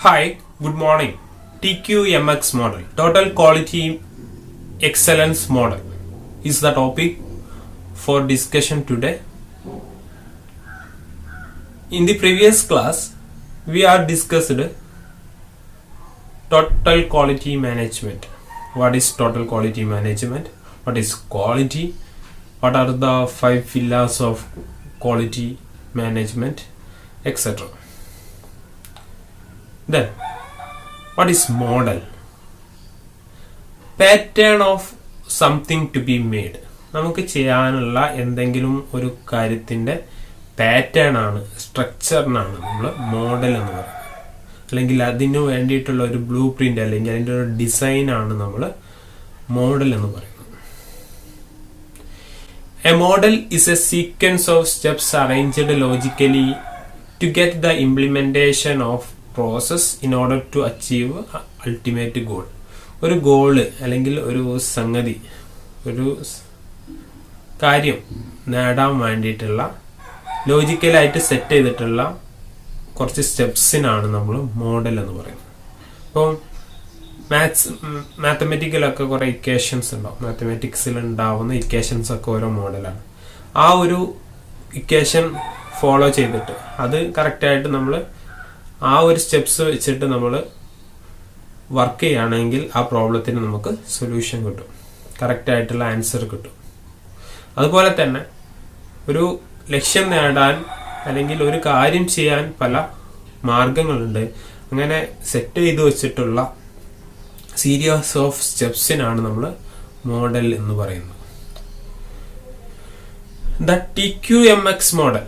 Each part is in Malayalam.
Hi, good morning. TQMX model, Total Quality Excellence Model, is the topic for discussion today. In the previous class, we are discussed total quality management. What is total quality management? What is quality? What are the 5 pillars of quality management, etc. Then, what is model? Pattern of something to be made. നമുക്ക് ചെയ്യാനുള്ള എന്തെങ്കിലും ഒരു കാര്യത്തിൻ്റെ പാറ്റേൺ ആണ്, സ്ട്രക്ചറിനാണ് നമ്മൾ മോഡൽ എന്ന് പറയുന്നത്. അല്ലെങ്കിൽ അതിന് വേണ്ടിയിട്ടുള്ള ഒരു ബ്ലൂ പ്രിന്റ് അല്ലെങ്കിൽ അതിൻ്റെ ഒരു ഡിസൈൻ ആണ് നമ്മൾ മോഡൽ എന്ന് പറയുന്നത്. A model is a sequence of steps arranged logically to get the implementation of process in order to achieve ultimate goal. ഒരു ഗോള് അല്ലെങ്കിൽ ഒരു സംഗതി, ഒരു കാര്യം നേടാൻ വേണ്ടിയിട്ടുള്ള ലോജിക്കലായിട്ട് സെറ്റ് ചെയ്തിട്ടുള്ള കുറച്ച് സ്റ്റെപ്സിനാണ് നമ്മൾ മോഡൽ എന്ന് പറയുന്നത്. അപ്പോൾ മാത്തമെറ്റിക്കലൊക്കെ കുറേ ഇക്വേഷൻസ് ഉണ്ടാവും. മാത്തമെറ്റിക്സിൽ ഉണ്ടാവുന്ന ഇക്വേഷൻസ് ഒക്കെ ഓരോ മോഡലാണ്. ആ ഒരു ഇക്വേഷൻ ഫോളോ ചെയ്തിട്ട് അത് കറക്റ്റായിട്ട് നമ്മൾ ആ ഒരു സ്റ്റെപ്സ് വെച്ചിട്ട് നമ്മൾ വർക്ക് ചെയ്യുകയാണെങ്കിൽ ആ പ്രോബ്ലത്തിന് നമുക്ക് സൊല്യൂഷൻ കിട്ടും, കറക്റ്റായിട്ടുള്ള ആൻസർ കിട്ടും. അതുപോലെ തന്നെ ഒരു ലക്ഷ്യം നേടാൻ അല്ലെങ്കിൽ ഒരു കാര്യം ചെയ്യാൻ പല മാർഗങ്ങളുണ്ട്. അങ്ങനെ സെറ്റ് ചെയ്ത് വെച്ചിട്ടുള്ള സീരീസ് ഓഫ് സ്റ്റെപ്സിനാണ് നമ്മൾ മോഡൽ എന്ന് പറയുന്നത്. The TQMX model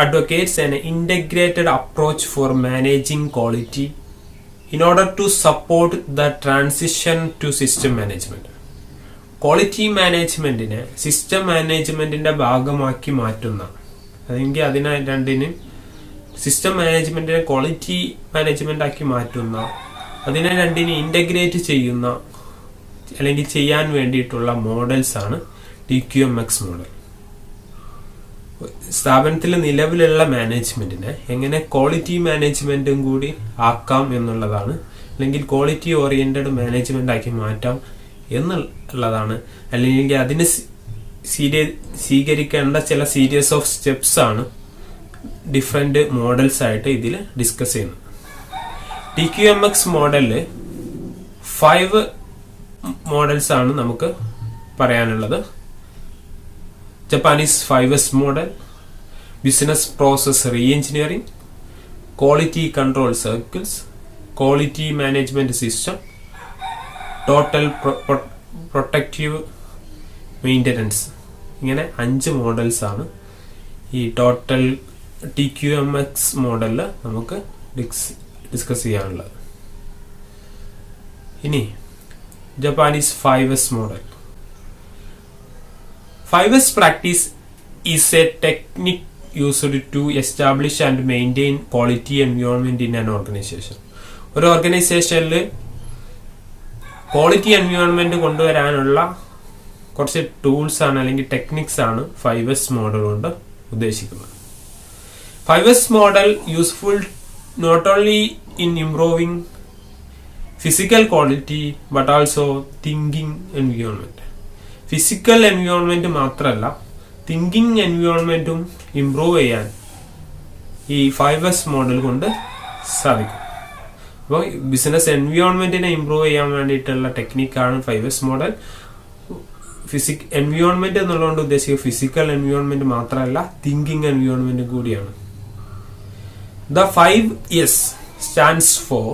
advocates an integrated approach for managing quality in order to support the transition to system management. Quality മാനേജ്മെന്റിനെ സിസ്റ്റം മാനേജ്മെന്റിന്റെ ഭാഗമാക്കി മാറ്റുന്ന, അല്ലെങ്കിൽ അതിനെ രണ്ടിനും സിസ്റ്റം മാനേജ്മെന്റിനെ ക്വാളിറ്റി മാനേജ്മെന്റ് ആക്കി മാറ്റുന്ന, അതിനെ രണ്ടിനെ ഇന്റഗ്രേറ്റ് ചെയ്യുന്ന അല്ലെങ്കിൽ ചെയ്യാൻ വേണ്ടിയിട്ടുള്ള മോഡൽസ് ആണ് TQMX മോഡൽ. സ്ഥാപനത്തിൽ നിലവിലുള്ള മാനേജ്മെന്റിനെ എങ്ങനെ ക്വാളിറ്റി മാനേജ്മെന്റും കൂടി ആക്കാം എന്നുള്ളതാണ്, അല്ലെങ്കിൽ ക്വാളിറ്റി ഓറിയന്റഡ് മാനേജ്മെന്റ് ആക്കി മാറ്റാം എന്നുള്ളതാണ്, അല്ലെങ്കിൽ അതിന് സ്വീകരിക്കേണ്ട ചില സീരീസ് ഓഫ് സ്റ്റെപ്സ് ആണ് ഡിഫറെന്റ് മോഡൽസ് ആയിട്ട് ഇതിൽ ഡിസ്കസ് ചെയ്യുന്നത്. TQMX മോഡലില് 5 മോഡൽസ് ആണ് നമുക്ക് പറയാനുള്ളത്. Japanese 5S model, business process re-engineering, quality control circles, quality management system, total protective maintenance. ഇങ്ങനെ 5 മോഡൽസ് ആണ് ഈ ടോട്ടൽ TQMX മോഡലിൽ നമുക്ക് ഡിസ്കസ് ചെയ്യാനുള്ളത്. ഇനി Japanese 5S model. 5S practice is a technique used to establish and maintain quality environment in an organization. ഒരു ഓർഗനൈസേഷനിൽ ക്വാളിറ്റി എൻവയോൺമെന്റ് കൊണ്ടുവരാനുള്ള കുറച്ച് ടൂൾസ് ആണ് അല്ലെങ്കിൽ ടെക്നിക്സ് ആണ് 5S മോഡൽ കൊണ്ട് ഉദ്ദേശിക്കുന്നത്. 5S model useful not only in improving physical quality but also thinking environment. Physical environment മാത്രമല്ല, തിങ്കിങ് എൻവയോൺമെന്റും ഇംപ്രൂവ് ചെയ്യാൻ ഈ 5S മോഡൽ കൊണ്ട് സാധിക്കും. അപ്പോൾ ബിസിനസ് എൻവയോൺമെന്റിനെ ഇംപ്രൂവ് ചെയ്യാൻ വേണ്ടിയിട്ടുള്ള ടെക്നിക്കാണ് 5S മോഡൽ. എൻവയോൺമെന്റ് എന്നുള്ളതുകൊണ്ട് ഉദ്ദേശിക്കുക ഫിസിക്കൽ എൻവയോൺമെന്റ് മാത്രമല്ല, തിങ്കിങ് എൻവയോൺമെന്റ് കൂടിയാണ്. The 5S stands for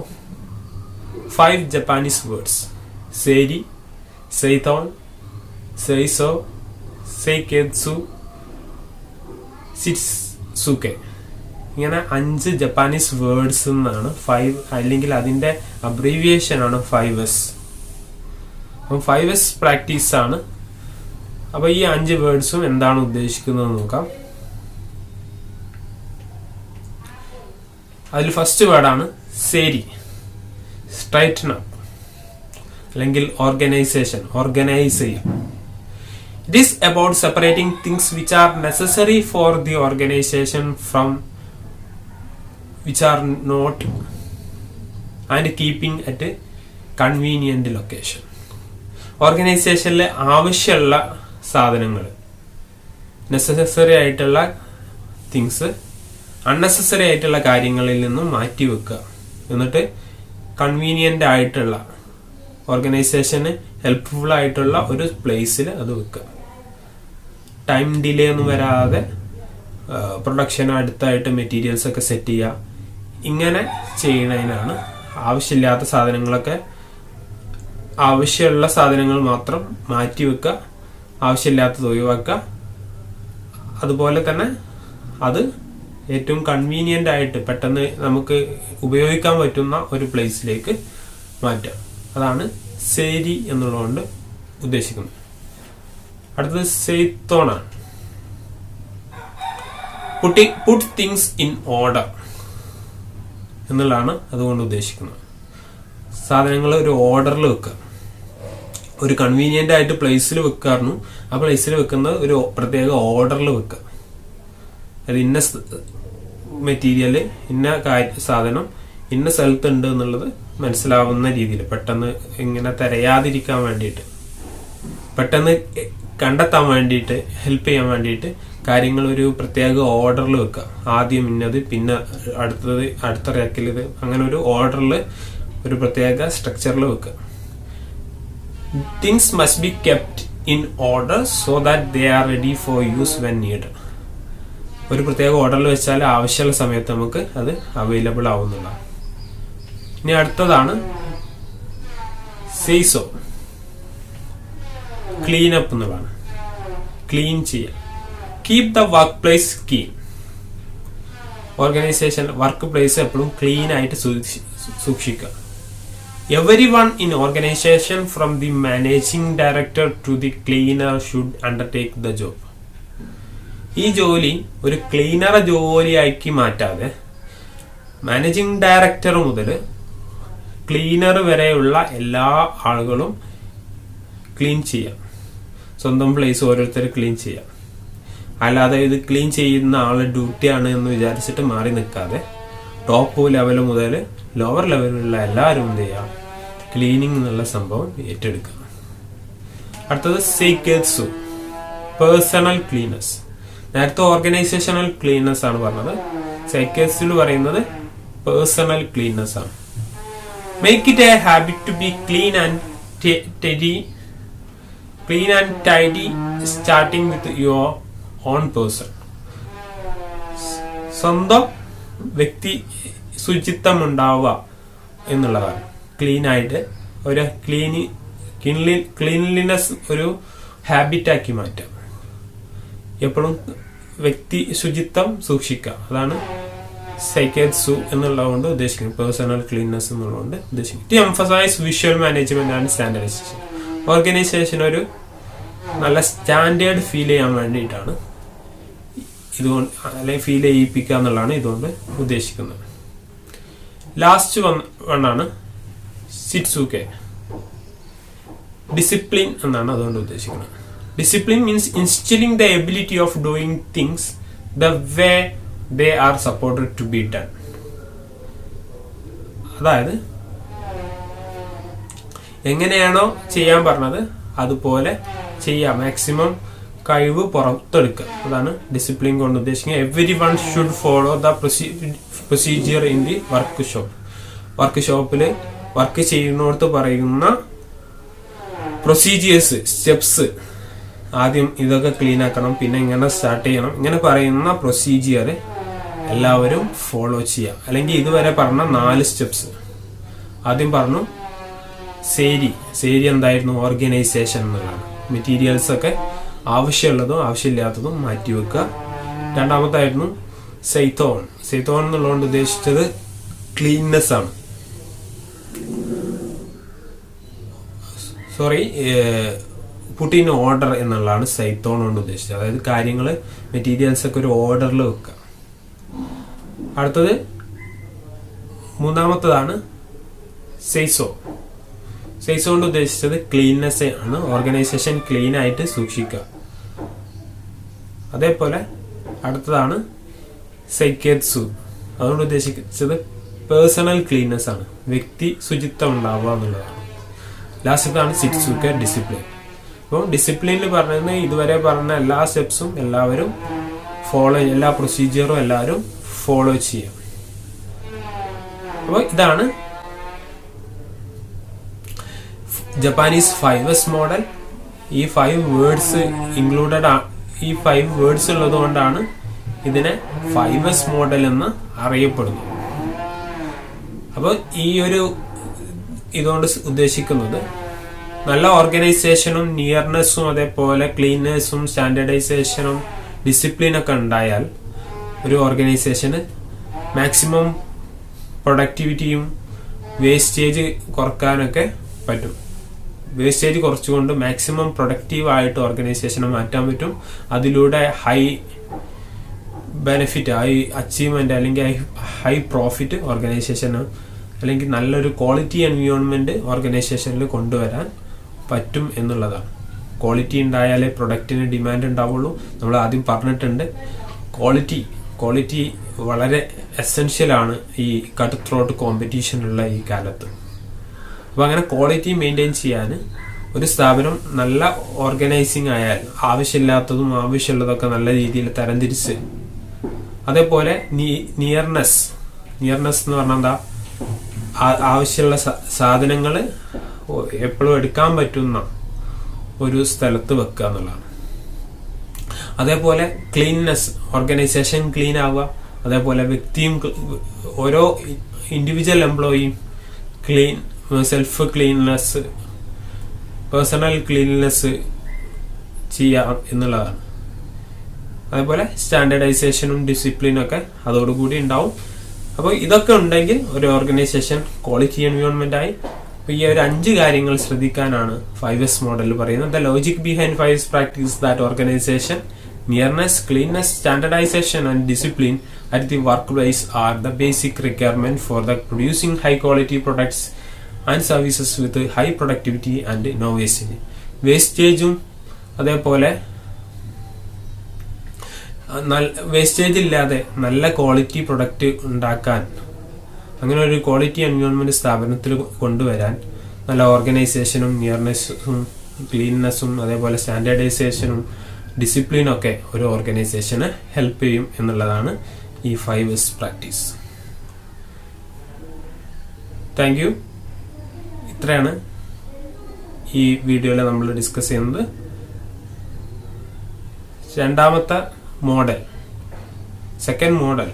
5 Japanese words: Seiri, Seiton, Seiso, Seiketsu, Shitsuke. ഇങ്ങനെ 5 ജപ്പാനീസ് വേർഡ്സ് എന്നാണ് 5, അല്ലെങ്കിൽ അതിന്റെ അബ്രീവിയേഷൻ ആണ് 5S. അപ്പം 5S പ്രാക്ടീസ് ആണ്. അപ്പൊ ഈ 5 വേർഡ്സും എന്താണ് ഉദ്ദേശിക്കുന്നത് നോക്കാം. അതിൽ ഫസ്റ്റ് വേർഡാണ് സേരി, സ്ട്രൈറ്റൻ അപ്പ്, അല്ലെങ്കിൽ ഓർഗനൈസേഷൻ, ഓർഗനൈസ് ചെയ്യാം. It is about separating things which are necessary for the organization from which are not and keeping at a convenient location. ഓർഗനൈസേഷനിലെ ആവശ്യമുള്ള സാധനങ്ങൾ, നെസസറി ആയിട്ടുള്ള തിങ്സ് അൺനെസസറി ആയിട്ടുള്ള കാര്യങ്ങളിൽ നിന്നും മാറ്റി വെക്കുക. എന്നിട്ട് കൺവീനിയന്റ് ആയിട്ടുള്ള ഓർഗനൈസേഷന് ഹെൽപ്ഫുൾ ആയിട്ടുള്ള ഒരു പ്ലേസിൽ അത് വെക്കുക. ടൈം ഡിലേ ഒന്നും വരാതെ പ്രൊഡക്ഷൻ അടുത്തായിട്ട് മെറ്റീരിയൽസ് ഒക്കെ സെറ്റ് ചെയ്യുക. ഇങ്ങനെ ചെയ്യുന്നതിനാണ്. ആവശ്യമില്ലാത്ത സാധനങ്ങളൊക്കെ ആവശ്യമുള്ള സാധനങ്ങൾ മാത്രം മാറ്റി വെക്കുക, ആവശ്യമില്ലാത്തത് ഒഴിവാക്കുക. അതുപോലെ തന്നെ അത് ഏറ്റവും കൺവീനിയന്റ് ആയിട്ട് പെട്ടെന്ന് നമുക്ക് ഉപയോഗിക്കാൻ പറ്റുന്ന ഒരു പ്ലേസിലേക്ക് മാറ്റാം. അതാണ് സേരി എന്നുള്ളതുകൊണ്ട് ഉദ്ദേശിക്കുന്നത്. അടുത്തത് സെയ്ത്തോണാണ്. പുട്ട് തിങ്സ് ഇൻ ഓർഡർ എന്നുള്ളതാണ് അതുകൊണ്ട് ഉദ്ദേശിക്കുന്നത്. സാധനങ്ങൾ ഒരു ഓർഡറിൽ വെക്കുക. ഒരു കൺവീനിയന്റ് ആയിട്ട് പ്ലേസിൽ വെക്കാറുന്നു. ആ പ്ലേസിൽ വെക്കുന്നത് ഒരു പ്രത്യേക ഓർഡറിൽ വെക്കുക. അത് ഇന്ന മെറ്റീരിയൽ, ഇന്ന സാധനം ഇന്ന സ്ഥലത്തുണ്ട് എന്നുള്ളത് മനസ്സിലാവുന്ന രീതിയിൽ പെട്ടെന്ന് ഇങ്ങനെ തിരയാതിരിക്കാൻ വേണ്ടിയിട്ട്, പെട്ടെന്ന് കണ്ടെത്താൻ വേണ്ടിയിട്ട്, ഹെൽപ്പ് ചെയ്യാൻ വേണ്ടിയിട്ട് കാര്യങ്ങൾ ഒരു പ്രത്യേക ഓർഡറിൽ വെക്കുക. ആദ്യം ഇന്നത്, പിന്നെ അടുത്തത്, അടുത്ത റാക്കിൽ ഇത്, അങ്ങനെ ഒരു ഓർഡറിൽ ഒരു പ്രത്യേക സ്ട്രക്ചറിൽ വെക്കുക. Things must be kept in order so that they are ready for use when need. ഒരു പ്രത്യേക ഓർഡറിൽ വെച്ചാൽ ആവശ്യമുള്ള സമയത്ത് നമുക്ക് അത് അവൈലബിൾ ആവുന്നതാണ്. ഇനി അടുത്തതാണ് സെയ്സോ. ക്ലീൻ അപ്പ് എന്നുള്ളതാണ്. ക്ലീൻ ചെയ്യുക. Keep the work place clean. Organisation work place എപ്പോഴും ക്ലീൻ ആയിട്ട് സൂക്ഷിക്കുക. Everyone in organization from the managing director to the cleaner should undertake the job. ഈ ജോലി ഒരു ക്ലീനറെ ജോലിയാക്കി മാറ്റാതെ മാനേജിംഗ് ഡയറക്ടർ മുതൽ ക്ലീനർ വരെയുള്ള എല്ലാ ആളുകളും ക്ലീൻ ചെയ്യാം. സ്വന്തം പ്ലേസ് ഓരോരുത്തർ ക്ലീൻ ചെയ്യാം. അല്ലാതെ ഇത് ക്ലീൻ ചെയ്യുന്ന ആള് ഡ്യൂട്ടിയാണ് എന്ന് വിചാരിച്ചിട്ട് മാറി നിൽക്കാതെ ടോപ്പ് ലെവൽ മുതൽ ലോവർ ലെവലിലുള്ള എല്ലാവരും എന്ത് ചെയ്യാം, ക്ലീനിങ് എന്നുള്ള സംഭവം ഏറ്റെടുക്കുക. അടുത്തത് സെയ്ക്കേത്സു, പേഴ്സണൽ ക്ലീനേഴ്സ്. നേരത്തെ ഓർഗനൈസേഷണൽ ക്ലീനേഴ്സ് ആണ് പറഞ്ഞത്. സെയ്ക്കേത്സിൽ പറയുന്നത് പേഴ്സണൽ ക്ലീനേഴ്സ് ആണ്. Make it a habit to be clean and tidy starting with your own person. സ്വന്തം വ്യക്തി ശുചിത്വം ഉണ്ടാവുക എന്നുള്ളതാണ്. ക്ലീൻ ആയിട്ട് ഒരു ക്ലീൻലിനെസ് ഒരു ഹാബിറ്റാക്കി മാറ്റാം. എപ്പോഴും വ്യക്തി ശുചിത്വം സൂക്ഷിക്കുക. അതാണ് സെയ്ക്കേത്സു എന്നുള്ളതുകൊണ്ട് ഉദ്ദേശിക്കുന്നത്. പേഴ്സണൽ ക്ലീൻനെസ് എന്നുള്ളതുകൊണ്ട് ഉദ്ദേശിക്കുന്നത്. To emphasise visual management and standardisation. Organisation ഒരു നല്ല സ്റ്റാൻഡേർഡ് ഫീൽ ചെയ്യാൻ വേണ്ടിയിട്ടാണ് ഇതുകൊണ്ട്, അല്ലെങ്കിൽ ഫീൽ ചെയ്യിപ്പിക്കുക എന്നുള്ളതാണ് ഇതുകൊണ്ട് ഉദ്ദേശിക്കുന്നത്. ലാസ്റ്റ് വണ്ണാണ് സിറ്റ്സുക്കെ. ഡിസിപ്ലിൻ എന്നാണ് അതുകൊണ്ട് ഉദ്ദേശിക്കുന്നത്. Discipline means instilling the ability of doing things the way they are supported to be done. അതായത് എങ്ങനെയാണോ ചെയ്യാൻ പറഞ്ഞത് അതുപോലെ ചെയ്യാം. മാക്സിമം കഴിവ് പുറത്തെടുക്കുക. അതാണ് ഡിസിപ്ലിൻ കൊണ്ട് ഉദ്ദേശിക്കുന്നത്. Every one should follow the procedure in the work shop. Work ഷോപ്പിൽ വർക്ക് ചെയ്യുന്നിടത്ത് പറയുന്ന പ്രൊസീജിയേഴ്സ്, സ്റ്റെപ്സ്, ആദ്യം ഇതൊക്കെ ക്ലീൻ ആക്കണം, പിന്നെ ഇങ്ങനെ സ്റ്റാർട്ട് ചെയ്യണം, ഇങ്ങനെ പറയുന്ന പ്രൊസീജിയർ എല്ലാവരും ഫോളോ ചെയ്യുക. അല്ലെങ്കിൽ ഇതുവരെ പറഞ്ഞ 4 സ്റ്റെപ്സ്. ആദ്യം പറഞ്ഞു സേരി എന്തായിരുന്നു, ഓർഗനൈസേഷൻ എന്നുള്ളതാണ്. മെറ്റീരിയൽസ് ഒക്കെ ആവശ്യമുള്ളതും ആവശ്യമില്ലാത്തതും മാറ്റിവെക്കുക. രണ്ടാമത്തായിരുന്നു സെയ്ത്തോൺ എന്നുള്ളതുകൊണ്ട് ഉദ്ദേശിച്ചത് ക്ലീൻനെസ് ആണ്. പുട്ട് ഇൻ ഓർഡർ എന്നുള്ളതാണ് സെയ്ത്തോൺ കൊണ്ട് ഉദ്ദേശിച്ചത്. അതായത് കാര്യങ്ങൾ, മെറ്റീരിയൽസ് ഒക്കെ ഒരു ഓർഡറിൽ വെക്കുക. അടുത്തത് മൂന്നാമത്തതാണ് സെയ്സോ കൊണ്ട് ഉദ്ദേശിച്ചത് ക്ലീൻനെസ് ആണ്. ഓർഗനൈസേഷൻ ക്ലീൻ ആയിട്ട് സൂക്ഷിക്കുക. അതേപോലെ അടുത്തതാണ് സെയ്ക്കേത്സു. അതുകൊണ്ട് ഉദ്ദേശിച്ചത് പേഴ്സണൽ ക്ലീൻനെസ് ആണ്, വ്യക്തി ശുചിത്വം ഉണ്ടാവുക എന്നുള്ളതാണ്. ലാസ്റ്റത്താണ് 6 വീക്ക് ഡിസിപ്ലിൻ. അപ്പോൾ ഡിസിപ്ലിനിൽ പറഞ്ഞത് ഇതുവരെ പറഞ്ഞ എല്ലാ സ്റ്റെപ്സും എല്ലാവരും എല്ലാ പ്രൊസീജിയറും എല്ലാവരും ഫോളോ ചെയ്യാം. അപ്പോൾ ഇതാണ് ജപ്പാനീസ് 5S മോഡൽ. ഈ 5 വേർഡ്സ് ഇൻക്ലൂഡഡ്, ഈ 5 വേർഡ്സ് ഉള്ളത് കൊണ്ടാണ് ഇതിനെ 5S മോഡൽ എന്ന് അറിയപ്പെടുന്നത്. അപ്പോൾ ഈ ഒരു ഇതുകൊണ്ട് ഉദ്ദേശിക്കുന്നത് നല്ല ഓർഗനൈസേഷനും നിയർനെസ്സും അതേപോലെ ക്ലീൻനെസ്സും സ്റ്റാൻഡേർഡൈസേഷനും ഡിസിപ്ലിനൊക്കെ ഉണ്ടായാൽ ഒരു ഓർഗനൈസേഷന് മാക്സിമം പ്രൊഡക്ടിവിറ്റിയും വേസ്റ്റേജ് കുറക്കാനൊക്കെ പറ്റും. വേസ്റ്റേജ് കുറച്ചുകൊണ്ട് മാക്സിമം പ്രൊഡക്റ്റീവ് ആയിട്ട് ഓർഗനൈസേഷനെ മാറ്റാൻ പറ്റും. അതിലൂടെ ഹൈ ബെനിഫിറ്റ്, ഹൈ അച്ചീവ്മെന്റ് അല്ലെങ്കിൽ ഹൈ പ്രോഫിറ്റ് ഓർഗനൈസേഷന് അല്ലെങ്കിൽ നല്ലൊരു ക്വാളിറ്റി എൻവയോൺമെന്റ് ഓർഗനൈസേഷനിൽ കൊണ്ടുവരാൻ പറ്റും എന്നുള്ളതാണ്. ക്വാളിറ്റി ഉണ്ടായാലേ പ്രൊഡക്റ്റിന് ഡിമാൻഡ് ഉണ്ടാവുള്ളൂ. നമ്മൾ ആദ്യം പറഞ്ഞിട്ടുണ്ട്, ക്വാളിറ്റി വളരെ എസെൻഷ്യൽ ആണ് ഈ കട്ട് ത്രോട്ട് കോമ്പറ്റീഷനുള്ള ഈ കാലത്ത്. അപ്പോൾ അങ്ങനെ ക്വാളിറ്റി മെയിൻറ്റെയിൻ ചെയ്യാൻ ഒരു സ്ഥാപനം നല്ല ഓർഗനൈസിങ് ആയാൽ ആവശ്യമില്ലാത്തതും ആവശ്യമുള്ളതൊക്കെ നല്ല രീതിയിൽ തരംതിരിച്ച്, അതേപോലെ നിയർനെസ് എന്ന് പറഞ്ഞാൽ എന്താ, ആവശ്യമുള്ള സാധനങ്ങൾ എപ്പോഴും എടുക്കാൻ പറ്റുന്ന ഒരു സ്ഥലത്ത് വെക്കുക എന്നുള്ളതാണ്. അതേപോലെ ക്ലീൻനെസ്, ഓർഗനൈസേഷൻ ക്ലീൻ ആവുക, അതേപോലെ വ്യക്തിയും ഓരോ ഇൻഡിവിജ്വൽ എംപ്ലോയിയും സെൽഫ് ക്ലീൻനെസ്, പേഴ്സണൽ ക്ലീൻനെസ് ചെയ്യാം എന്നുള്ളതാണ്. അതേപോലെ സ്റ്റാൻഡേർഡൈസേഷനും ഡിസിപ്ലിനും ഒക്കെ അതോടുകൂടി ഉണ്ടാവും. അപ്പോൾ ഇതൊക്കെ ഉണ്ടെങ്കിൽ ഒരു ഓർഗനൈസേഷൻ ക്വാളിറ്റി എൻവയോൺമെന്റ് ആയി. ഈ ഒരു 5 കാര്യങ്ങൾ ശ്രദ്ധിക്കാനാണ് 5S മോഡൽ പറയുന്നത്. The logic behind 5S practice that organisation, nearness, cleanness, standardisation and discipline at the work place are the basic requirement for the producing high quality products and services with high productivity and no wastage. വേസ്റ്റേജും അതേപോലെ വേസ്റ്റേജ് ഇല്ലാതെ നല്ല ക്വാളിറ്റി പ്രൊഡക്റ്റ് ഉണ്ടാക്കാൻ, അങ്ങനെ ഒരു ക്വാളിറ്റി എൻവയോൺമെന്റ് സ്ഥാപനത്തിൽ കൊണ്ടുവരാൻ നല്ല ഓർഗനൈസേഷനും നിയർനെസ്സും ക്ലീൻനെസ്സും അതേപോലെ സ്റ്റാൻഡേർഡൈസേഷനും ഡിസിപ്ലിനും ഒക്കെ ഒരു ഓർഗനൈസേഷന് ഹെൽപ്പ് ചെയ്യും എന്നുള്ളതാണ് ഈ 5S പ്രാക്ടീസ്. Thank you. ഇത്രയാണ് ഈ വീഡിയോയിൽ നമ്മൾ ഡിസ്കസ് ചെയ്യുന്നത്. രണ്ടാമത്തെ model, second model,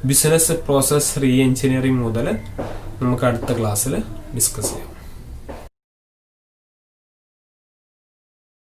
business process re engineering മുതൽ നമുക്ക് അടുത്ത ക്ലാസ്സിൽ ഡിസ്കസ് ചെയ്യാം.